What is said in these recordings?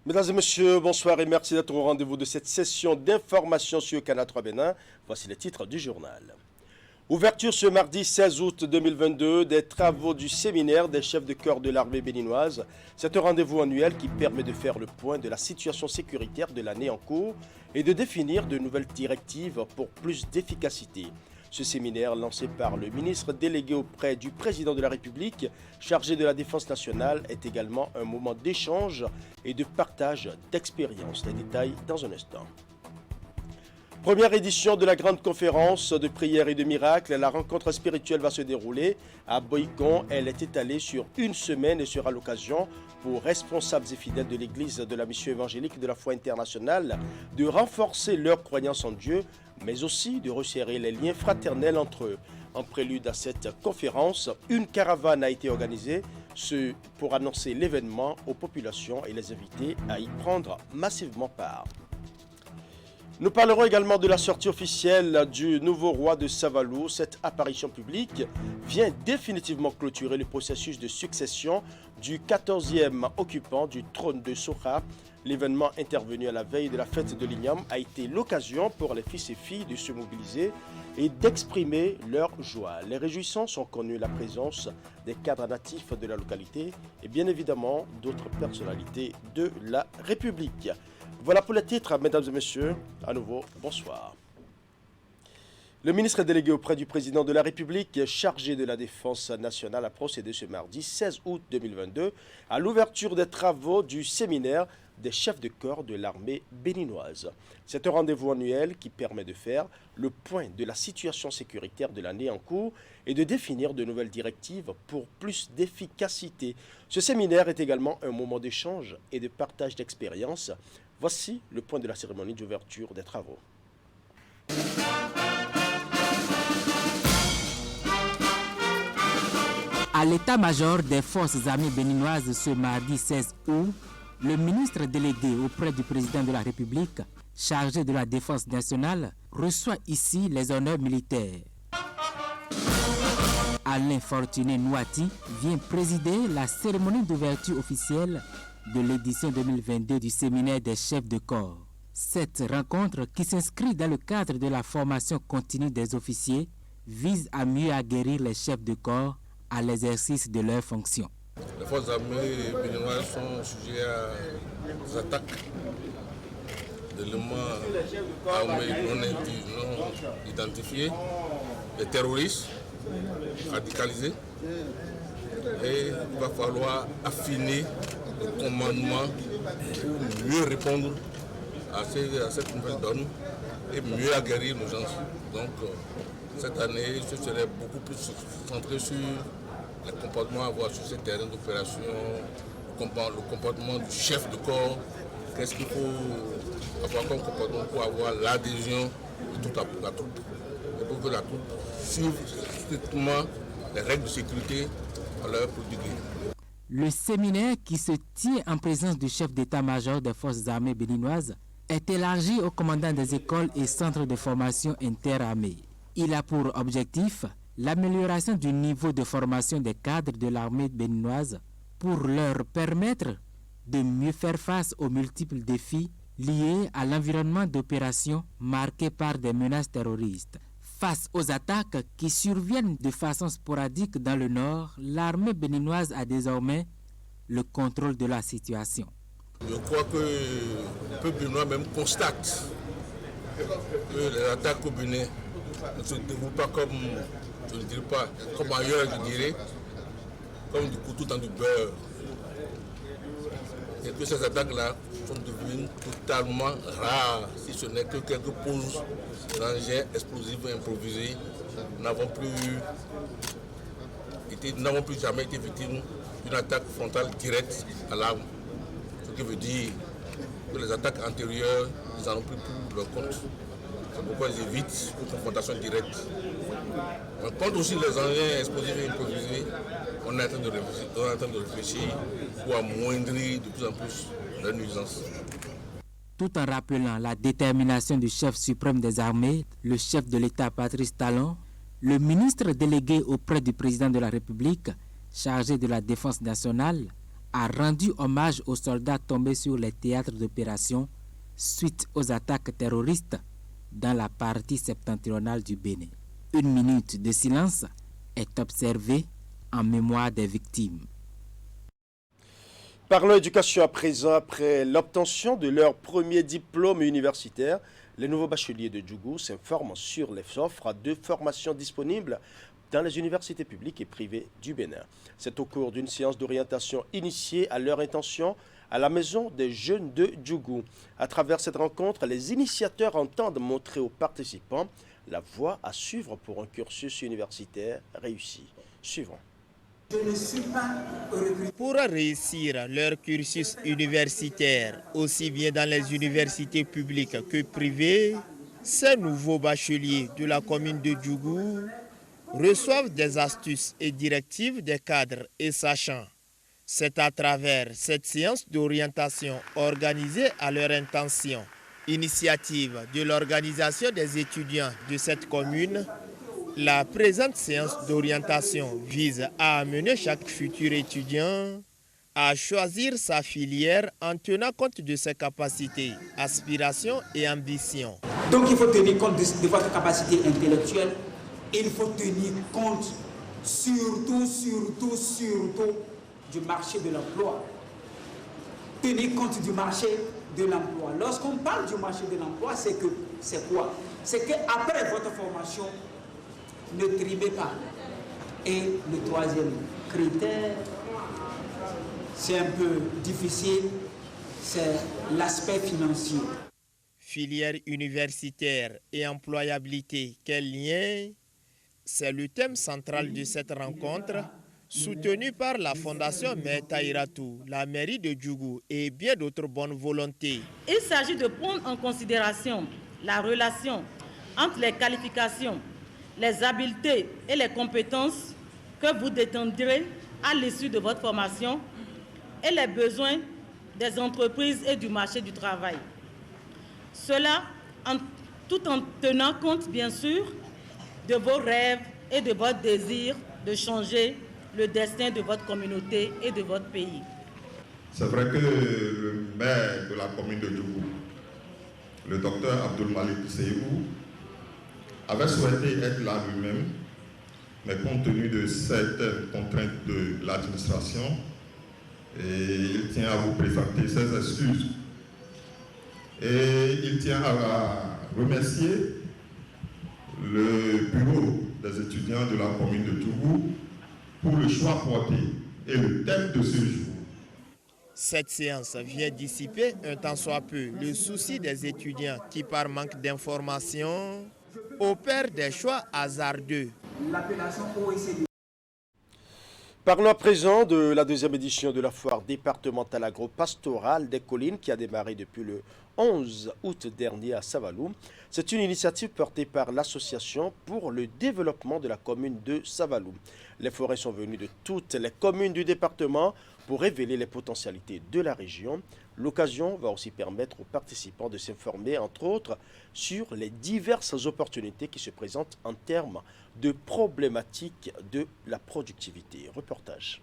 Mesdames et messieurs, bonsoir et merci d'être au rendez-vous de cette session d'information sur Canal 3 Bénin. Voici les titres du journal. Ouverture ce mardi 16 août 2022 des travaux du séminaire des chefs de corps de l'armée béninoise. C'est un rendez-vous annuel qui permet de faire le point de la situation sécuritaire de l'année en cours et de définir de nouvelles directives pour plus d'efficacité. Ce séminaire, lancé par le ministre délégué auprès du président de la République, chargé de la défense nationale, est également un moment d'échange et de partage d'expériences. Les détails dans un instant. Première édition de la grande conférence de prière et de miracles. La rencontre spirituelle va se dérouler à Boïcon. Elle est étalée sur une semaine et sera l'occasion pour responsables et fidèles de l'Église de la mission évangélique de la foi internationale de renforcer leur croyance en Dieu, mais aussi de resserrer les liens fraternels entre eux. En prélude à cette conférence, une caravane a été organisée pour annoncer l'événement aux populations et les inviter à y prendre massivement part. Nous parlerons également de la sortie officielle du nouveau roi de Savalou. Cette apparition publique vient définitivement clôturer le processus de succession du 14e occupant du trône de Soka. L'événement intervenu à la veille de la fête de l'Ignam a été l'occasion pour les fils et filles de se mobiliser et d'exprimer leur joie. Les réjouissances ont connu la présence des cadres natifs de la localité et bien évidemment d'autres personnalités de la République. Voilà pour les titres, mesdames et messieurs. À nouveau, bonsoir. Le ministre délégué auprès du président de la République, chargé de la défense nationale, a procédé ce mardi 16 août 2022 à l'ouverture des travaux du séminaire des chefs de corps de l'armée béninoise. C'est un rendez-vous annuel qui permet de faire le point de la situation sécuritaire de l'année en cours et de définir de nouvelles directives pour plus d'efficacité. Ce séminaire est également un moment d'échange et de partage d'expériences. Voici le point de la cérémonie d'ouverture des travaux. À l'état-major des forces armées béninoises ce mardi 16 août, le ministre délégué auprès du président de la République, chargé de la défense nationale, reçoit ici les honneurs militaires. Alain Fortuné Nouati vient présider la cérémonie d'ouverture officielle de l'édition 2022 du séminaire des chefs de corps. Cette rencontre, qui s'inscrit dans le cadre de la formation continue des officiers, vise à mieux aguerrir les chefs de corps à l'exercice de leurs fonctions. Les forces armées béninoises sont sujettes à des attaques d'éléments armés non identifiés, des terroristes radicalisés. Et il va falloir affiner le commandement pour mieux répondre à cette nouvelle donne et mieux aguerrir nos gens. Donc cette année, je serai beaucoup plus centré sur les comportements à avoir sur ces terrains d'opération, le comportement du chef de corps, qu'est-ce qu'il faut avoir comme comportement pour avoir l'adhésion de toute la troupe. Et pour que la troupe suive strictement les règles de sécurité à leur prodiguer. Le séminaire, qui se tient en présence du chef d'état-major des forces armées béninoises, est élargi aux commandants des écoles et centres de formation interarmées. Il a pour objectif l'amélioration du niveau de formation des cadres de l'armée béninoise pour leur permettre de mieux faire face aux multiples défis liés à l'environnement d'opération marqué par des menaces terroristes. Face aux attaques qui surviennent de façon sporadique dans le nord, l'armée béninoise a désormais le contrôle de la situation. Je crois que le peuple béninois même constate que les attaques au Bénin ne se déroulent pas comme, je ne dirais pas, comme ailleurs, je dirais, comme du couteau dans du beurre. Et que ces attaques-là sont devenues totalement rares, si ce n'est que quelques poses d'engins explosifs improvisés. Nous n'avons plus jamais été victimes d'une attaque frontale directe à l'arme. Ce qui veut dire que les attaques antérieures, ils n'en ont plus pour leur compte. C'est pourquoi ils évitent une confrontation directe. On compte aussi les engins explosifs et improvisés. On est en train de réfléchir pour amoindrir de plus en plus leurs nuisances. Tout en rappelant la détermination du chef suprême des armées, le chef de l'État Patrice Talon, le ministre délégué auprès du président de la République, chargé de la défense nationale, a rendu hommage aux soldats tombés sur les théâtres d'opération suite aux attaques terroristes dans la partie septentrionale du Bénin. 1 minute de silence est observée en mémoire des victimes. Parlons éducation à présent. Après l'obtention de leur premier diplôme universitaire, les nouveaux bacheliers de Djougou s'informent sur les offres de formation disponibles dans les universités publiques et privées du Bénin. C'est au cours d'une séance d'orientation initiée à leur intention à la Maison des Jeunes de Djougou. À travers cette rencontre, les initiateurs entendent montrer aux participants la voie à suivre pour un cursus universitaire réussi. Suivons. Pour réussir leur cursus universitaire, aussi bien dans les universités publiques que privées, ces nouveaux bacheliers de la commune de Djougou reçoivent des astuces et directives des cadres et sachants. C'est à travers cette séance d'orientation organisée à leur intention, initiative de l'organisation des étudiants de cette commune. La présente séance d'orientation vise à amener chaque futur étudiant à choisir sa filière en tenant compte de ses capacités, aspirations et ambitions. Donc il faut tenir compte de votre capacité intellectuelle et il faut tenir compte surtout du marché de l'emploi. Tenez compte du marché de l'emploi. Lorsqu'on parle du marché de l'emploi, c'est quoi? C'est qu'après votre formation, ne trimez pas. Et le troisième critère, c'est un peu difficile, c'est l'aspect financier. Filière universitaire et employabilité, quel lien? C'est le thème central de cette rencontre, soutenue par la Fondation Metairatou, la mairie de Djougou et bien d'autres bonnes volontés. Il s'agit de prendre en considération la relation entre les qualifications, les habiletés et les compétences que vous détiendrez à l'issue de votre formation et les besoins des entreprises et du marché du travail. Cela tout en tenant compte, bien sûr, de vos rêves et de votre désir de changer le destin de votre communauté et de votre pays. C'est vrai que le maire de la commune de Djougou, le docteur Abdoul Malik Seibou, avait souhaité être là lui-même, mais compte tenu de certaines contraintes de l'administration, il tient à vous présenter ses excuses. Et il tient à remercier le bureau des étudiants de la commune de Djougou pour le choix porté et le thème de ce jour. Cette séance vient dissiper un tant soit peu le souci des étudiants qui, par manque d'informations, opèrent des choix hasardeux. L'appellation OECD. Parlons à présent de la deuxième édition de la foire départementale agro-pastorale des collines qui a démarré depuis le 11 août dernier à Savalou. C'est une initiative portée par l'association pour le développement de la commune de Savalou. Les forêts sont venues de toutes les communes du département pour révéler les potentialités de la région. L'occasion va aussi permettre aux participants de s'informer, entre autres, sur les diverses opportunités qui se présentent en termes de problématiques de la productivité. Reportage.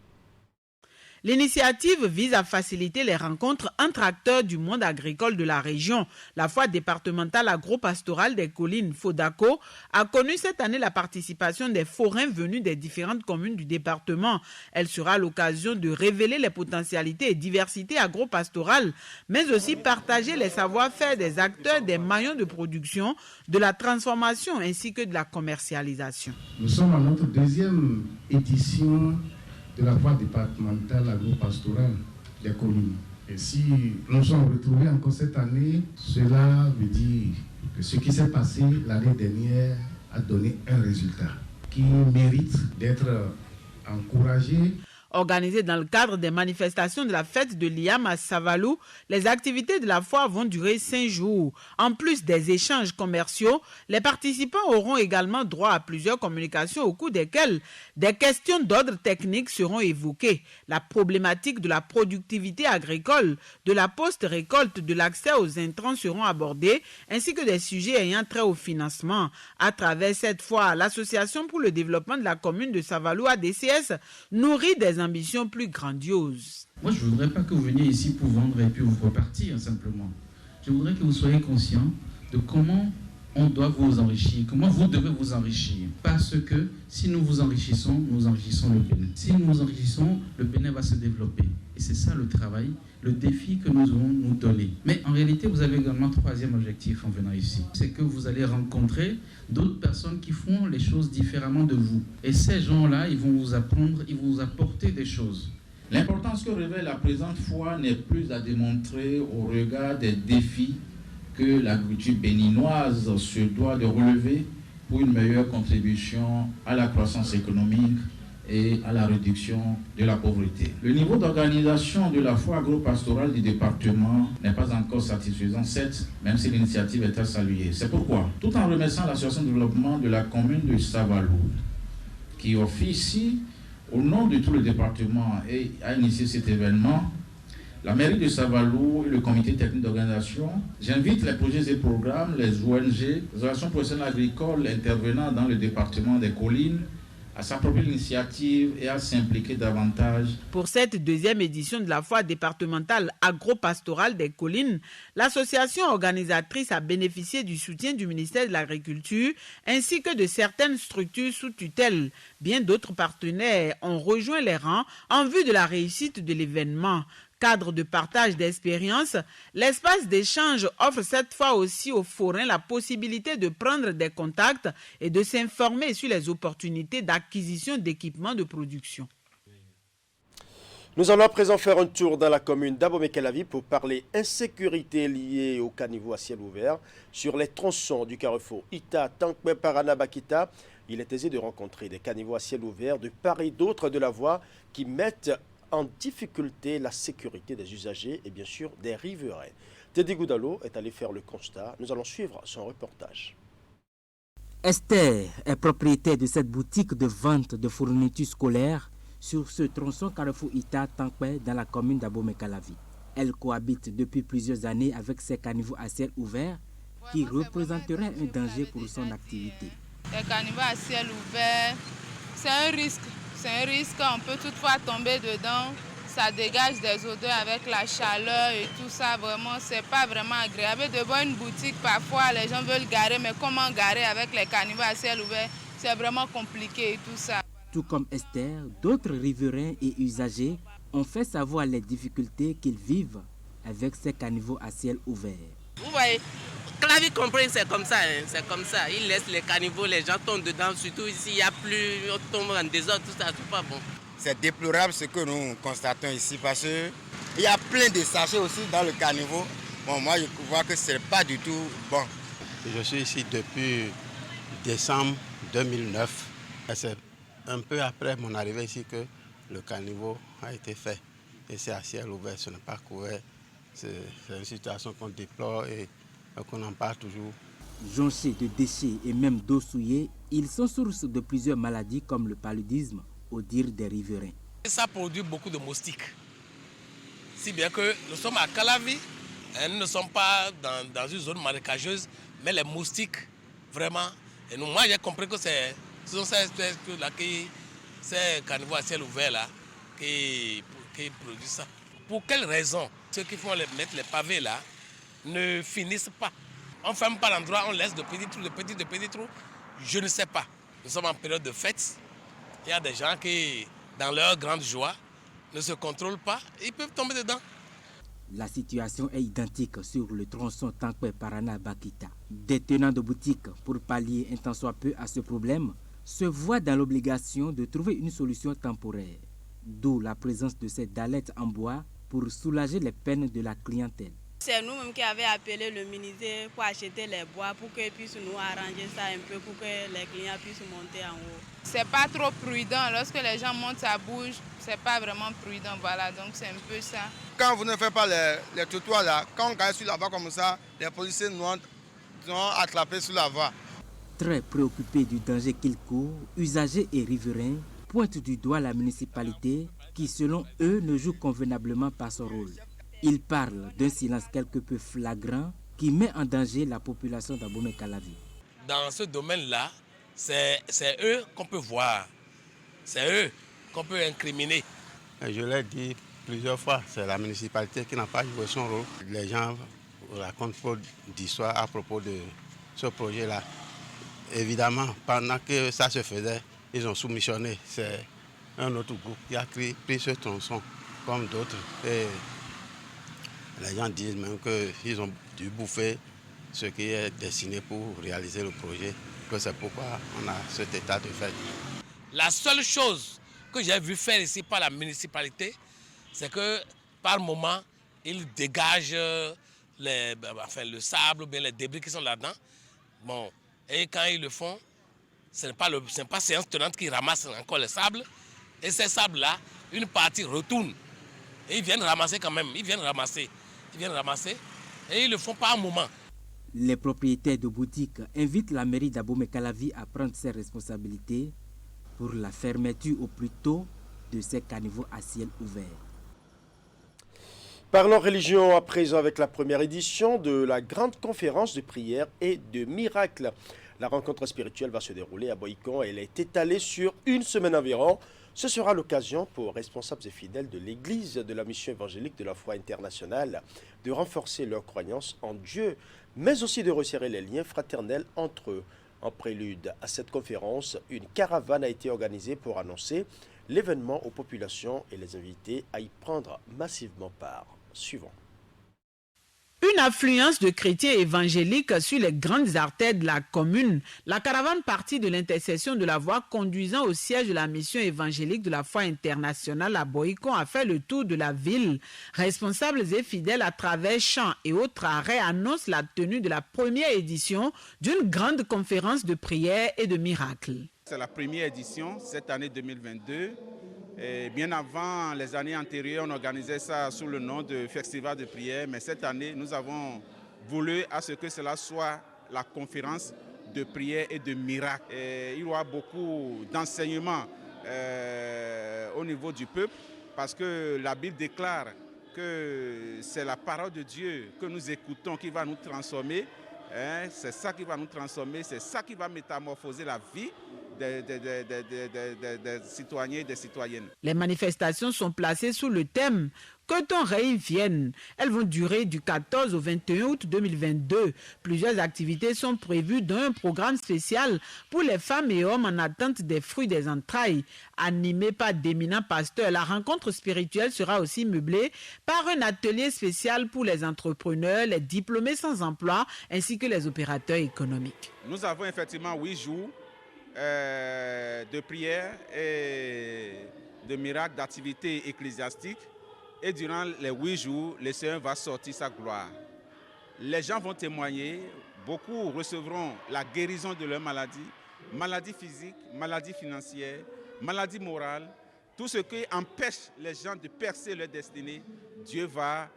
L'initiative vise à faciliter les rencontres entre acteurs du monde agricole de la région. La foire départementale agro-pastorale des collines, FODACO, a connu cette année la participation des forains venus des différentes communes du département. Elle sera l'occasion de révéler les potentialités et diversités agro-pastorales, mais aussi partager les savoir-faire des acteurs des maillons de production, de la transformation ainsi que de la commercialisation. Nous sommes à notre deuxième édition de la foire départementale agro-pastorale des communes. Et si nous sommes retrouvés encore cette année, cela veut dire que ce qui s'est passé l'année dernière a donné un résultat qui mérite d'être encouragé. Organisées dans le cadre des manifestations de la fête de l'IAM à Savalou, les activités de la foire vont durer 5 jours. En plus des échanges commerciaux, les participants auront également droit à plusieurs communications au cours desquelles des questions d'ordre technique seront évoquées. La problématique de la productivité agricole, de la post-récolte, de l'accès aux intrants seront abordés, ainsi que des sujets ayant trait au financement. À travers cette foire, l'Association pour le développement de la commune de Savalou, ADCS, nourrit des ambitions plus grandioses. Moi, je ne voudrais pas que vous veniez ici pour vendre et puis vous repartir simplement. Je voudrais que vous soyez conscient de comment on doit vous enrichir, comment vous devez vous enrichir. Parce que si nous vous enrichissons, nous enrichissons le Bénin. Si nous nous enrichissons, le Bénin va se développer. Et c'est ça le travail, le défi que nous allons nous donner. Mais en réalité, vous avez également un troisième objectif en venant ici. C'est que vous allez rencontrer d'autres personnes qui font les choses différemment de vous. Et ces gens-là, ils vont vous apprendre, ils vont vous apporter des choses. L'importance que revêt la présente foi n'est plus à démontrer au regard des défis que l'agriculture béninoise se doit de relever pour une meilleure contribution à la croissance économique et à la réduction de la pauvreté. Le niveau d'organisation de la foi agro-pastorale du département n'est pas encore satisfaisant, certes, même si l'initiative est à saluer. C'est pourquoi, tout en remerciant l'association de développement de la commune de Savalou, qui officie au nom de tout le département et a initié cet événement, la mairie de Savalou et le comité technique d'organisation, j'invite les projets et programmes, les ONG, les organisations professionnelles agricoles intervenant dans le département des collines, à s'approprier l'initiative et à s'impliquer davantage. Pour cette deuxième édition de la foire départementale agro-pastorale des collines, l'association organisatrice a bénéficié du soutien du ministère de l'Agriculture ainsi que de certaines structures sous tutelle. Bien d'autres partenaires ont rejoint les rangs en vue de la réussite de l'événement. Cadre de partage d'expériences, l'espace d'échange offre cette fois aussi aux forains la possibilité de prendre des contacts et de s'informer sur les opportunités d'acquisition d'équipements de production. Nous allons à présent faire un tour dans la commune d'Abomey-Calavi pour parler insécurité liée au caniveau à ciel ouvert. Sur les tronçons du carrefour Ita-Tankwe-Parana-Bakita, il est aisé de rencontrer des caniveaux à ciel ouvert de part et d'autre de la voie qui mettent en difficulté la sécurité des usagers et bien sûr des riverains. Teddy Goudalo est allé faire le constat. Nous allons suivre son reportage. Esther est propriétaire de cette boutique de vente de fournitures scolaires sur ce tronçon carrefour Ita-Tankwe dans la commune d'Abomey-Calavi. Elle cohabite depuis plusieurs années avec ces caniveaux à ciel ouvert qui représenteraient un danger pour son activité. Les caniveaux à ciel ouvert, c'est un risque. C'est un risque, on peut toutefois tomber dedans. Ça dégage des odeurs avec la chaleur et tout ça. Vraiment, c'est pas vraiment agréable. Devant une boutique, parfois, les gens veulent garer, mais comment garer avec les caniveaux à ciel ouvert? C'est vraiment compliqué et tout ça. Tout comme Esther, d'autres riverains et usagers ont fait savoir les difficultés qu'ils vivent avec ces caniveaux à ciel ouvert. Vous voyez, Calavi comprend, c'est comme ça, hein, c'est comme ça. Ils laissent les caniveaux, les gens tombent dedans, surtout ici, il n'y a plus, on tombe en désordre, tout ça, c'est pas bon. C'est déplorable ce que nous constatons ici parce qu'il y a plein de sachets aussi dans le caniveau. Bon, moi, je vois que ce n'est pas du tout bon. Je suis ici depuis décembre 2009. C'est un peu après mon arrivée ici que le caniveau a été fait. Et c'est à ciel ouvert, ce n'est pas couvert. C'est une situation qu'on déplore et qu'on en parle toujours. Jonchés de déchets et même d'eau souillée, ils sont source de plusieurs maladies comme le paludisme, au dire des riverains. Ça produit beaucoup de moustiques. Si bien que nous sommes à Calavi, nous ne sommes pas dans une zone marécageuse, mais les moustiques, vraiment. Et nous, moi, j'ai compris que ce sont ces espèces-là, ces caniveaux à ciel ouvert là, qui produisent ça. Pour quelles raisons ceux qui font mettre les pavés là ne finissent pas? On ne ferme pas l'endroit, on laisse de petits trous. Je ne sais pas. Nous sommes en période de fête. Il y a des gens qui, dans leur grande joie, ne se contrôlent pas. Ils peuvent tomber dedans. La situation est identique sur le tronçon Tankwe-Parana-Bakita. Des tenants de boutiques, pour pallier un tant soit peu à ce problème, se voient dans l'obligation de trouver une solution temporaire. D'où la présence de ces dallettes en bois pour soulager les peines de la clientèle. C'est nous-mêmes qui avons appelé le ministère pour acheter les bois pour qu'ils puissent nous arranger ça un peu pour que les clients puissent monter en haut. C'est pas trop prudent. Lorsque les gens montent, ça bouge. C'est pas vraiment prudent. Voilà, donc c'est un peu ça. Quand vous ne faites pas les trottoirs là, quand on gagne sur la voie comme ça, les policiers nous ont attrapés sur la voie. Très préoccupés du danger qu'ils courent, usagers et riverains pointent du doigt la municipalité qui, selon eux, ne joue convenablement pas son rôle. Ils parlent d'un silence quelque peu flagrant qui met en danger la population d'Abomey-Calavi. Dans ce domaine-là, c'est eux qu'on peut voir, c'est eux qu'on peut incriminer. Et je l'ai dit plusieurs fois, c'est la municipalité qui n'a pas joué son rôle. Les gens racontent trop d'histoires à propos de ce projet-là. Évidemment, pendant que ça se faisait, ils ont soumissionné. C'est un autre groupe qui a pris ce tronçon comme d'autres. Et les gens disent même qu'ils ont dû bouffer ce qui est destiné pour réaliser le projet, que c'est pourquoi on a cet état de fait. La seule chose que j'ai vu faire ici par la municipalité, c'est que par moment, ils dégagent le sable ou bien les débris qui sont là-dedans. Bon, et quand ils le font, ce n'est pas séance tenante qui ramasse encore le sable. Et ces sables-là, une partie retourne. Et ils viennent ramasser quand même, ils viennent ramasser. Et ils le font par moment. Les propriétaires de boutiques invitent la mairie d'Abomey-Calavi à prendre ses responsabilités pour la fermeture au plus tôt de ces caniveaux à ciel ouvert. Parlons religion à présent avec la première édition de la grande conférence de prière et de miracles. La rencontre spirituelle va se dérouler à Boïcon et elle est étalée sur une semaine environ. Ce sera l'occasion pour responsables et fidèles de l'Église de la mission évangélique de la foi internationale de renforcer leur croyance en Dieu, mais aussi de resserrer les liens fraternels entre eux. En prélude à cette conférence, une caravane a été organisée pour annoncer l'événement aux populations et les inviter à y prendre massivement part. Suivant. Une affluence de chrétiens évangéliques sur les grandes artères de la commune. La caravane partie de l'intercession de la voie conduisant au siège de la mission évangélique de la foi internationale à Boïcon a fait le tour de la ville. Responsables et fidèles à travers chants et autres arrêts annoncent la tenue de la première édition d'une grande conférence de prière et de miracles. C'est la première édition cette année 2022. Et bien avant les années antérieures, on organisait ça sous le nom de Festival de prière. Mais cette année, nous avons voulu à ce que cela soit la conférence de prière et de miracles. Et il y aura beaucoup d'enseignements au niveau du peuple parce que la Bible déclare que c'est la parole de Dieu que nous écoutons qui va nous transformer. C'est ça qui va nous transformer, c'est ça qui va métamorphoser la vie des citoyens et des citoyennes. Les manifestations sont placées sous le thème « Que ton règne vienne ». Elles vont durer du 14 au 21 août 2022. Plusieurs activités sont prévues dans un programme spécial pour les femmes et hommes en attente des fruits des entrailles. Animée par d'éminents pasteurs, la rencontre spirituelle sera aussi meublée par un atelier spécial pour les entrepreneurs, les diplômés sans emploi ainsi que les opérateurs économiques. Nous avons effectivement 8 jours de prière et de miracles, d'activités ecclésiastiques. Et durant les 8 jours, le Seigneur va sortir sa gloire. Les gens vont témoigner, beaucoup recevront la guérison de leur maladie, maladie physique, maladie financière, maladie morale. Tout ce qui empêche les gens de percer leur destinée, Dieu va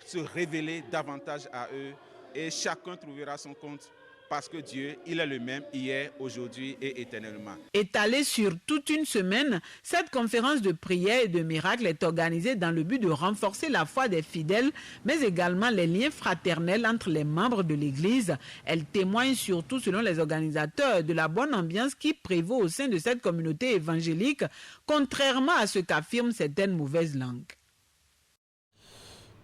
se révéler davantage à eux et chacun trouvera son compte. Parce que Dieu, il est le même hier, aujourd'hui et éternellement. Étalée sur toute une semaine, cette conférence de prière et de miracles est organisée dans le but de renforcer la foi des fidèles, mais également les liens fraternels entre les membres de l'Église. Elle témoigne surtout, selon les organisateurs, de la bonne ambiance qui prévaut au sein de cette communauté évangélique, contrairement à ce qu'affirment certaines mauvaises langues.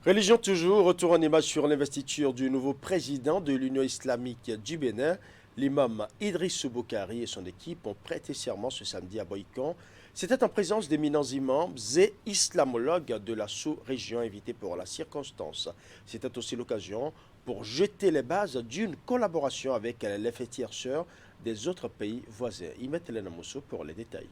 Religion toujours, retour en image sur l'investiture du nouveau président de l'Union islamique du Bénin. L'imam Idriss Boukari et son équipe ont prêté serment ce samedi à Boïcon. C'était en présence d'éminents imams et islamologues de la sous-région invités pour la circonstance. C'était aussi l'occasion pour jeter les bases d'une collaboration avec les fêtières sœurs des autres pays voisins. Imet Elena Mousso pour les détails.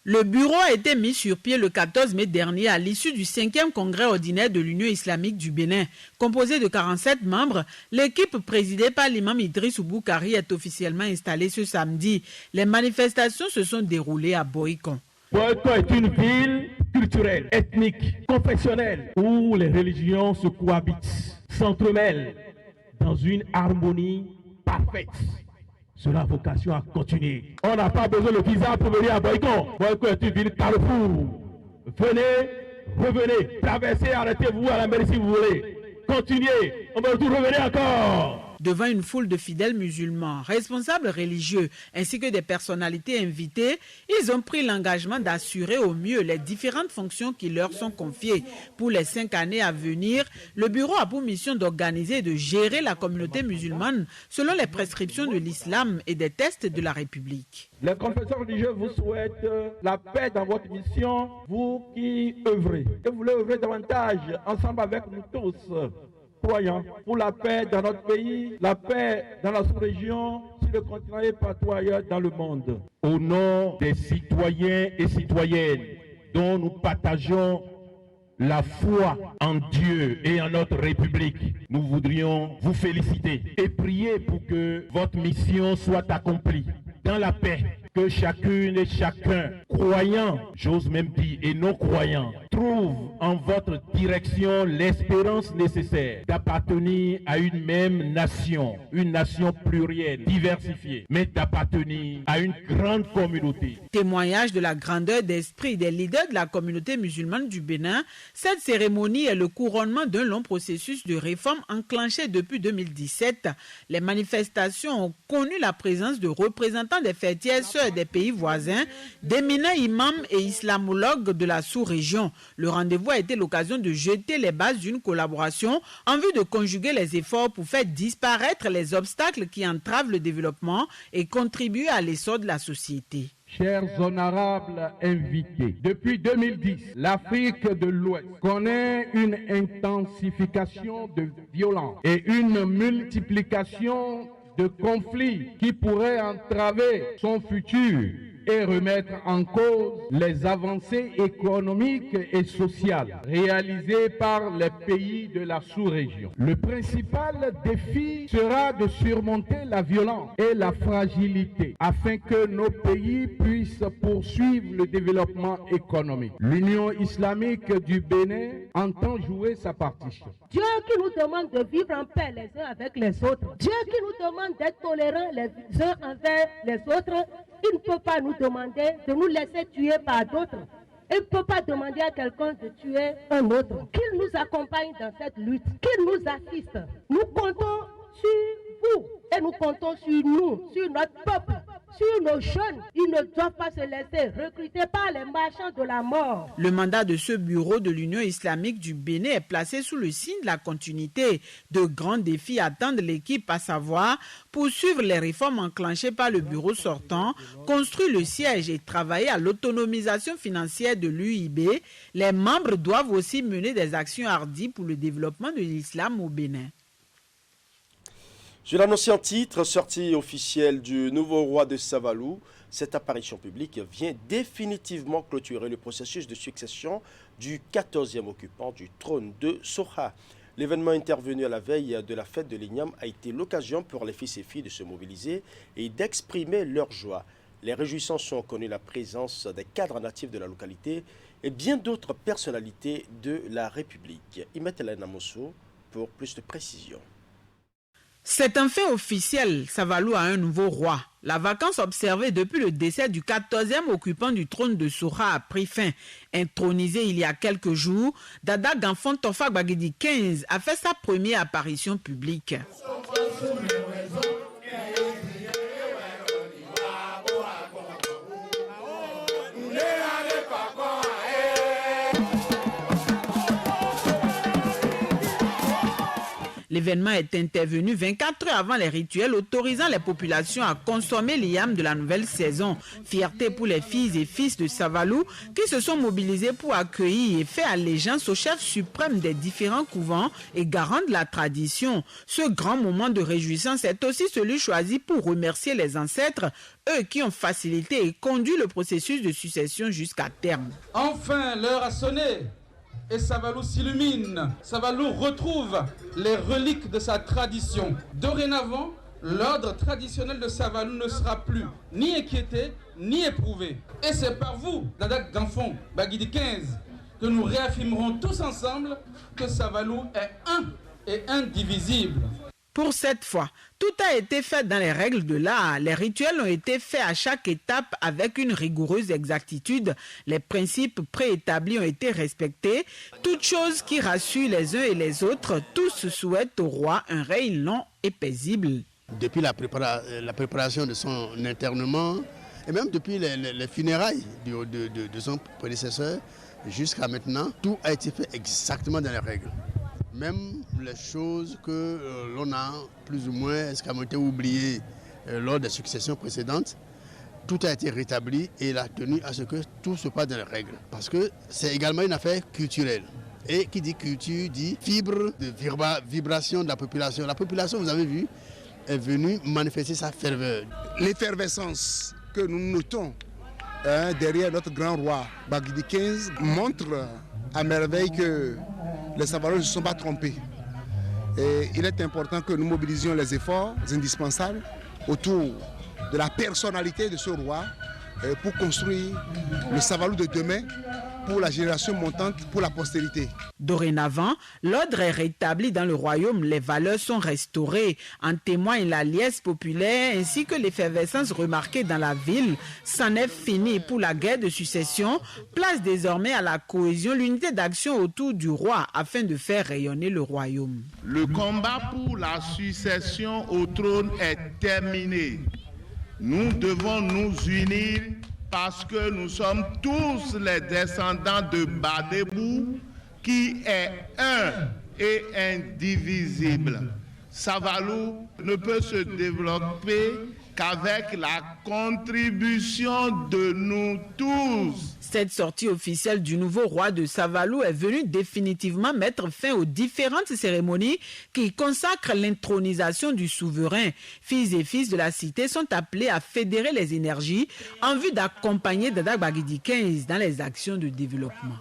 Le bureau a été mis sur pied le 14 mai dernier à l'issue du 5e congrès ordinaire de l'Union islamique du Bénin. Composé de 47 membres, l'équipe présidée par l'imam Idriss Boukari est officiellement installée ce samedi. Les manifestations se sont déroulées à Boïcon. Boïcon est une ville culturelle, ethnique, confessionnelle, où les religions se cohabitent, s'entremêlent dans une harmonie parfaite. Cela a vocation à continuer. On n'a pas besoin de visa pour venir à Boïcon. Boïcon est une ville carrefour. Venez, revenez, traversez, arrêtez-vous à la mairie si vous voulez. Continuez, on va tout revenir encore. Devant une foule de fidèles musulmans, responsables religieux ainsi que des personnalités invitées, ils ont pris l'engagement d'assurer au mieux les différentes fonctions qui leur sont confiées. Pour les 5 années à venir, le bureau a pour mission d'organiser et de gérer la communauté musulmane selon les prescriptions de l'islam et des textes de la République. Les confesseurs religieux vous souhaitent la paix dans votre mission, vous qui œuvrez. Et vous voulez œuvrer davantage ensemble avec nous tous, croyants, pour la paix dans notre pays, la paix dans la sous-région, sur le continent et partout ailleurs dans le monde. Au nom des citoyens et citoyennes dont nous partageons la foi en Dieu et en notre République, nous voudrions vous féliciter et prier pour que votre mission soit accomplie dans la paix, que chacune et chacun, croyant, j'ose même dire, et non croyant, trouve en votre direction l'espérance nécessaire d'appartenir à une même nation, une nation plurielle, diversifiée, mais d'appartenir à une grande communauté. Témoignage de la grandeur d'esprit des leaders de la communauté musulmane du Bénin, cette cérémonie est le couronnement d'un long processus de réforme enclenché depuis 2017. Les manifestations ont connu la présence de représentants des fêtières sœurs des pays voisins, d'éminents imams et islamologues de la sous-région. Le rendez-vous a été l'occasion de jeter les bases d'une collaboration en vue de conjuguer les efforts pour faire disparaître les obstacles qui entravent le développement et contribuer à l'essor de la société. Chers honorables invités, depuis 2010, l'Afrique de l'Ouest connaît une intensification de violences et une multiplication de conflits qui pourraient entraver son futur et remettre en cause les avancées économiques et sociales réalisées par les pays de la sous-région. Le principal défi sera de surmonter la violence et la fragilité afin que nos pays puissent poursuivre le développement économique. L'Union islamique du Bénin entend jouer sa partition. Dieu qui nous demande de vivre en paix les uns avec les autres. Dieu qui nous demande d'être tolérants les uns envers les autres. Il ne peut pas nous demander de nous laisser tuer par d'autres. Il ne peut pas demander à quelqu'un de tuer un autre. Qu'il nous accompagne dans cette lutte, qu'il nous assiste. Nous comptons sur vous et nous comptons sur nous, sur notre peuple, sur nos jeunes. Ils ne doivent pas se laisser recruter par les marchands de la mort. Le mandat de ce bureau de l'Union islamique du Bénin est placé sous le signe de la continuité. De grands défis attendent l'équipe, à savoir poursuivre les réformes enclenchées par le bureau sortant, construire le siège et travailler à l'autonomisation financière de l'UIB. Les membres doivent aussi mener des actions hardies pour le développement de l'islam au Bénin. Je l'annonçais en titre, sortie officielle du nouveau roi de Savalou. Cette apparition publique vient définitivement clôturer le processus de succession du 14e occupant du trône de Soha. L'événement intervenu à la veille de la fête de l'Ignam a été l'occasion pour les fils et filles de se mobiliser et d'exprimer leur joie. Les réjouissances ont connu la présence des cadres natifs de la localité et bien d'autres personnalités de la République. Imet Elena Mosso pour plus de précisions. C'est un fait officiel, Savalou a un nouveau roi. La vacance observée depuis le décès du 14e occupant du trône de Soha a pris fin. Intronisé il y a quelques jours, Dada Ganfon Tofa Gbagidi 15 a fait sa première apparition publique. L'événement est intervenu 24 heures avant les rituels autorisant les populations à consommer l'yam de la nouvelle saison. Fierté pour les filles et fils de Savalou qui se sont mobilisés pour accueillir et faire allégeance au chef suprême des différents couvents et garant de la tradition. Ce grand moment de réjouissance est aussi celui choisi pour remercier les ancêtres, eux qui ont facilité et conduit le processus de succession jusqu'à terme. Enfin, l'heure a sonné. Et Savalou s'illumine. Savalou retrouve les reliques de sa tradition. Dorénavant, l'ordre traditionnel de Savalou ne sera plus ni inquiété, ni éprouvé. Et c'est par vous, Dada Ganfon Gbagidi 15, que nous réaffirmerons tous ensemble que Savalou est un et indivisible. Pour cette fois, tout a été fait dans les règles de l'art. Les rituels ont été faits à chaque étape avec une rigoureuse exactitude. Les principes préétablis ont été respectés. Toute chose qui rassure les uns et les autres, tous souhaitent au roi un règne long et paisible. Depuis la préparation de son internement, et même depuis les funérailles de son prédécesseur, jusqu'à maintenant, tout a été fait exactement dans les règles. Même les choses que l'on a plus ou moins escamoté ou oubliées lors des successions précédentes, tout a été rétabli et il a tenu à ce que tout se passe dans les règles. Parce que c'est également une affaire culturelle. Et qui dit culture dit fibre de vibration de la population. La population, vous avez vu, est venue manifester sa ferveur. L'effervescence que nous notons derrière notre grand roi Baguidi XV montre à merveille que les Savalos ne se sont pas trompés. Et il est important que nous mobilisions les efforts indispensables autour de la personnalité de ce roi pour construire le Savalou de demain pour la génération montante, pour la postérité. Dorénavant, l'ordre est rétabli dans le royaume, les valeurs sont restaurées. En témoigne la liesse populaire ainsi que l'effervescence remarquée dans la ville. C'en est fini pour la guerre de succession. Place désormais à la cohésion, l'unité d'action autour du roi afin de faire rayonner le royaume. Le combat pour la succession au trône est terminé. Nous devons nous unir parce que nous sommes tous les descendants de Badebou qui est un et indivisible. Savalou ne peut se développer qu'avec la contribution de nous tous. Cette sortie officielle du nouveau roi de Savalou est venue définitivement mettre fin aux différentes cérémonies qui consacrent l'intronisation du souverain. Fils et fils de la cité sont appelés à fédérer les énergies en vue d'accompagner Dada Baguidi XV dans les actions de développement.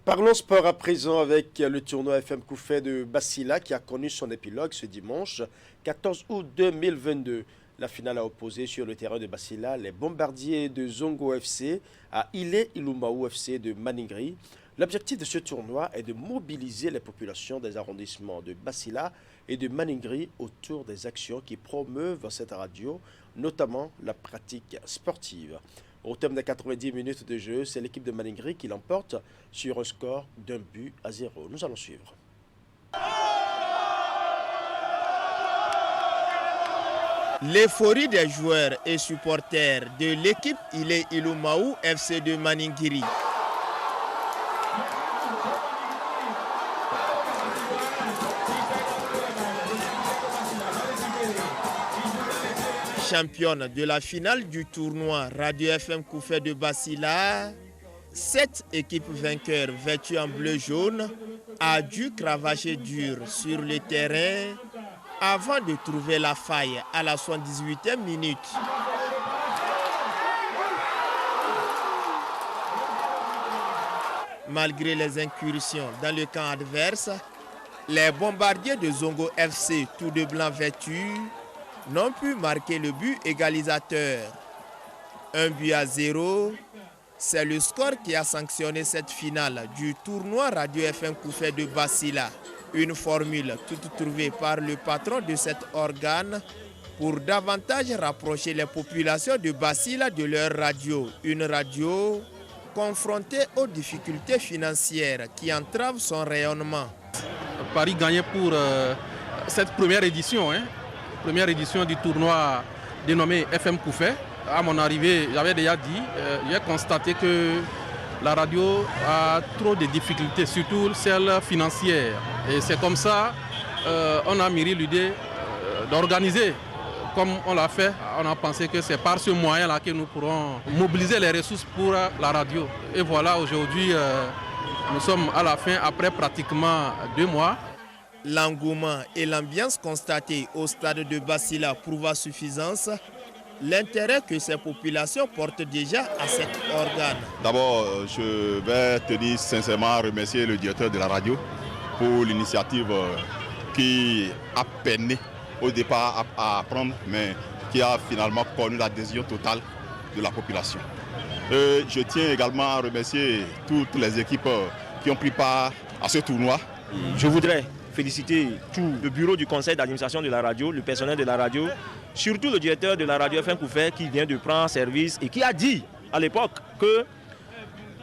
Parlons sport à présent avec le tournoi FM Koufé de Basila qui a connu son épilogue ce dimanche 14 août 2022. La finale a opposé sur le terrain de Basila les bombardiers de Zongo FC à Ile Ilumaou FC de Maningri. L'objectif de ce tournoi est de mobiliser les populations des arrondissements de Basila et de Maningri autour des actions qui promeuvent cette radio, notamment la pratique sportive. Au terme des 90 minutes de jeu, c'est l'équipe de Maningri qui l'emporte sur un score d'1-0. Nous allons suivre. L'euphorie des joueurs et supporters de l'équipe Ile Ilumaou FC de Maningiri. Championne de la finale du tournoi Radio FM Koufé de Basila, 7 équipes vainqueurs vêtues en bleu-jaune a dû cravacher dur sur le terrain avant de trouver la faille à la 78e minute. Malgré les incursions dans le camp adverse, les bombardiers de Zongo FC, tout de blanc vêtus, n'ont pu marquer le but égalisateur. 1-0, c'est le score qui a sanctionné cette finale du tournoi Radio FM Koufé de Basila. Une formule toute trouvée par le patron de cet organe pour davantage rapprocher les populations de Basila de leur radio. Une radio confrontée aux difficultés financières qui entravent son rayonnement. Paris gagnait pour cette première édition du tournoi dénommé FM Koufé. À mon arrivée, j'avais déjà dit, j'ai constaté que la radio a trop de difficultés, surtout celles financières. Et c'est comme ça on a mûri l'idée d'organiser comme on l'a fait. On a pensé que c'est par ce moyen-là que nous pourrons mobiliser les ressources pour la radio. Et voilà, aujourd'hui, nous sommes à la fin, après pratiquement 2 mois. L'engouement et l'ambiance constatée au stade de Basila prouvent à suffisance l'intérêt que ces populations portent déjà à cet organe. D'abord, je vais tenir sincèrement à remercier le directeur de la radio pour l'initiative qui a peiné au départ à prendre, mais qui a finalement connu l'adhésion totale de la population. Je tiens également à remercier toutes les équipes qui ont pris part à ce tournoi. Je voudrais féliciter tout le bureau du conseil d'administration de la radio, le personnel de la radio, surtout le directeur de la radio FM Koufé qui vient de prendre service et qui a dit à l'époque que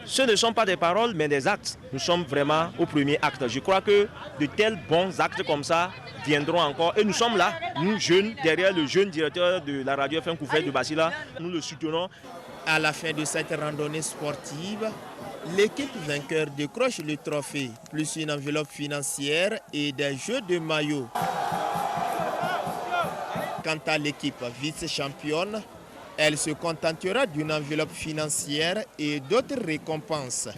ce ne sont pas des paroles mais des actes. Nous sommes vraiment au premier acte. Je crois que de tels bons actes comme ça viendront encore. Et nous sommes là, nous jeunes, derrière le jeune directeur de la radio FM Koufé de Basila. Nous le soutenons. À la fin de cette randonnée sportive, l'équipe vainqueur décroche le trophée, plus une enveloppe financière et des jeux de maillot. Quant à l'équipe vice-championne, elle se contentera d'une enveloppe financière et d'autres récompenses.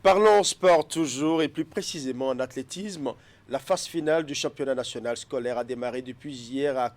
Parlons sport toujours et plus précisément en athlétisme. La phase finale du championnat national scolaire a démarré depuis hier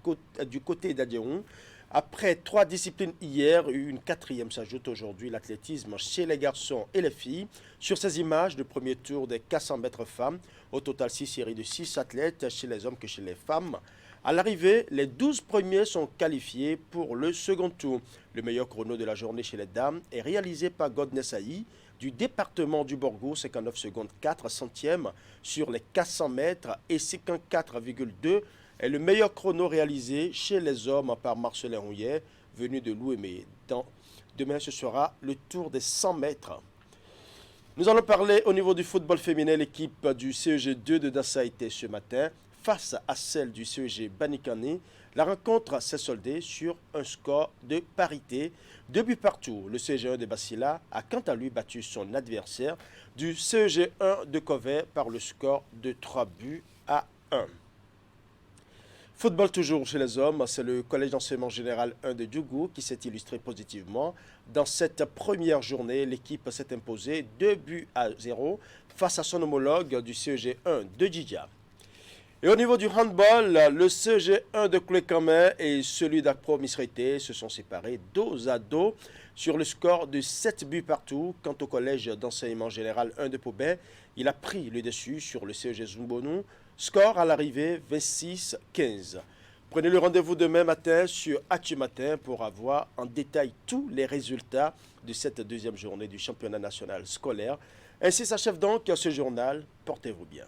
du côté d'Adéon. Après 3 disciplines hier, une 4e s'ajoute aujourd'hui, l'athlétisme chez les garçons et les filles. Sur ces images de premier tour des 400 mètres femmes, au total 6 séries de 6 athlètes chez les hommes que chez les femmes. À l'arrivée, les 12 premiers sont qualifiés pour le second tour. Le meilleur chrono de la journée chez les dames est réalisé par Godness Saï du département du Borgo, 59 secondes 4 centièmes sur les 400 mètres et 54,2 est le meilleur chrono réalisé chez les hommes par Marcelin Rouillet, venu de Louémé. Demain, ce sera le tour des 100 mètres. Nous allons parler au niveau du football féminin. L'équipe du CEG 2 de Dassa était ce matin face à celle du CEG Banikani. La rencontre s'est soldée sur un score de parité. 2 buts partout. Le CEG 1 de Basila a quant à lui battu son adversaire du CEG 1 de Covet par le score de 3 buts à 1. Football toujours chez les hommes, c'est le collège d'enseignement général 1 de Djougou qui s'est illustré positivement. Dans cette première journée, l'équipe s'est imposée 2 buts à 0 face à son homologue du CEG 1 de Djidja. Et au niveau du handball, le CEG 1 de Koulekamé et celui d'Akpro Misrete se sont séparés dos à dos sur le score de 7 buts partout. Quant au collège d'enseignement général 1 de Pobé, il a pris le dessus sur le CEG Zumbonou. Score à l'arrivée 26-15. Prenez le rendez-vous demain matin sur Actu Matin pour avoir en détail tous les résultats de cette deuxième journée du championnat national scolaire. Ainsi s'achève donc ce journal. Portez-vous bien.